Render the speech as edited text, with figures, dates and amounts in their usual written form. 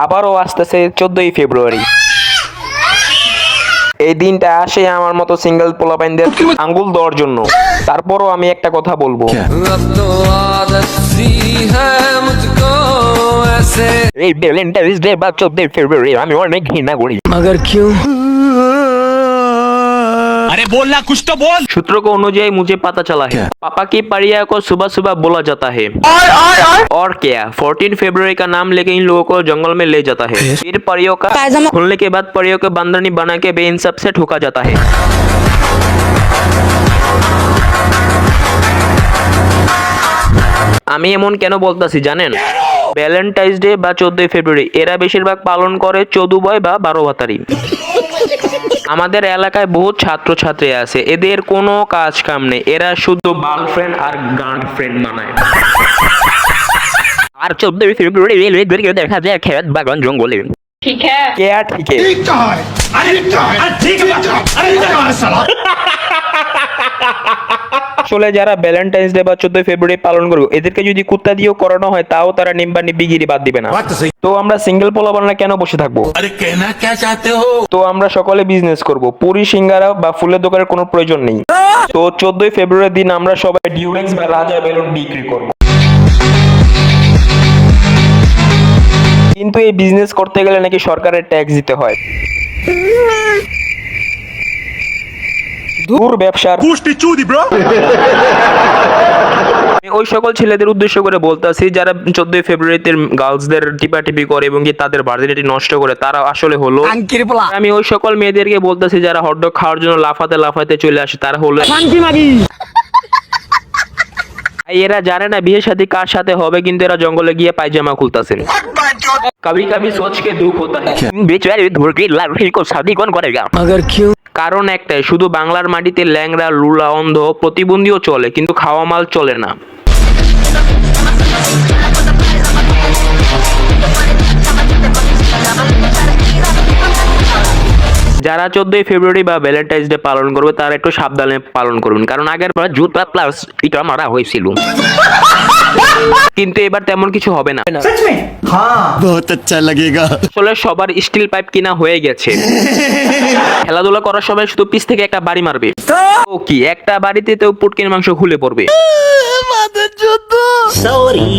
আবারও আসতেছে 14ই ফেব্রুয়ারি। এই দিনটা আসে আমার মতো সিঙ্গেল পোলাপাইনদের আঙ্গুল দেওয়ার জন্য। তারপরও আমি একটা কথা বলবো, এই ভ্যালেন্টাইন্স ডে বা 14 ফেব্রুয়ারি আমি অনেক ঘৃণা করি। मगर क्यों? अरे बोलना कुछ तो बोल। सूत्रों को अनुযায়ী मुझे पता चला है पापा की परिया को सुबह सुबह बोला जाता है। और क्या 14 फरवरी का नाम लेके इन लोगों को जंगल में ले जाता है। फिर परियों का खुलने के बाद परियों को बंदरनी बना के बेइंसाफ से ठोका जाता है। আমি এমন কেন বলতাছি জানেন? ভ্যালেন্টাইন্স ডে বা 14 ফেব্রুয়ারি এরা বেশিরভাগ পালন করে চৌদুবয় বা 12 ভাতারি। আমাদের এলাকায় বহুত ছাত্রছাত্রী আছে, এদের কোনো কাজ কাম নেই, এরা শুধু গার্লফ্রেন্ড আর গার্লফ্রেন্ড মানায়। আর 14 ফেব্রুয়ারি দেখা যায় খেত বাগান জঙ্গলে। ठीक है क्या ठीक है? আসলে যারা ভ্যালেন্টাইন্স ডে বা 14 ফেব্রুয়ারি পালন করবে এদেরকে যদি কুত্তা দিয়েও করানো হয় তাও তারা নিম্বা নিবিগিরি বাদ দিবে না। তো আমরা সিঙ্গেল পোলাপানরা কেন বসে থাকবো? अरे कहना क्या चाहते हो? তো আমরা সকলে বিজনেস করব, পুরি সিঙ্গারা বা ফুলের দোকানের কোনো প্রয়োজন নেই। তো 14 ফেব্রুয়ারির দিন আমরা সবাই ডিউরেক্স বা রাজা বেলুন বিক্রি করব। কিন্তু এই বিজনেস করতে গেলে নাকি সরকারের ট্যাক্স দিতে হয়। দূর ব্যবসার Pushti chudi bro. আমি ওই সকল ছেলেদের উদ্দেশ্য করে বলতাছি যারা 14 ফেব্রুয়ারিতে গার্লসদের টিপাটিপি করে এবং কি তাদের ভার্জিনিটি নষ্ট করে, তারা আসলে হলো अंकिरपला আমি ওই সকল মেয়েদেরকে বলতাছি যারা হটডগ খাওয়ার জন্য লাফাতে লাফাতে চলে আসে, তারা হলো शांति मांगी। এরা জানে না বিয়ে শাদী কার সাথে হবে, কিন্তু এরা জঙ্গলে গিয়ে পায়জামা খুলতাছেন। কবি কবি সোচ কে দুঃখ হতা হ্যায় বেচারে ধুরকি লাড়কি কো শাদী কোন করেগা? मगर क्यों? কারণ একটাই, শুধু বাংলার মাটিতে ল্যাংড়া লুলা অন্ধ প্রতিবন্ধীও চলে, কিন্তু খাওয়া মাল চলে না। যারা 14 ফেব্রুয়ারি বা ভ্যালেন্টাইন্স ডে পালন করবে তারা একটু সাবধানে পালন করবেন, কারণ আগের বার জুতা প্লাস এটা মারা হয়েছিল। কিন্তু এবার তেমন কিছু হবে না। बहुत अच्छा लगेगा। আসলে সবার স্টিল পাইপ কিনা হয়ে গেছে। খেলাধুলা করার সময় শুধু পিছ থেকে একটা বাড়ি মারবে, ও কি একটা বাড়িতে তো পুটকির মাংস খুলে পড়বে। Sorry.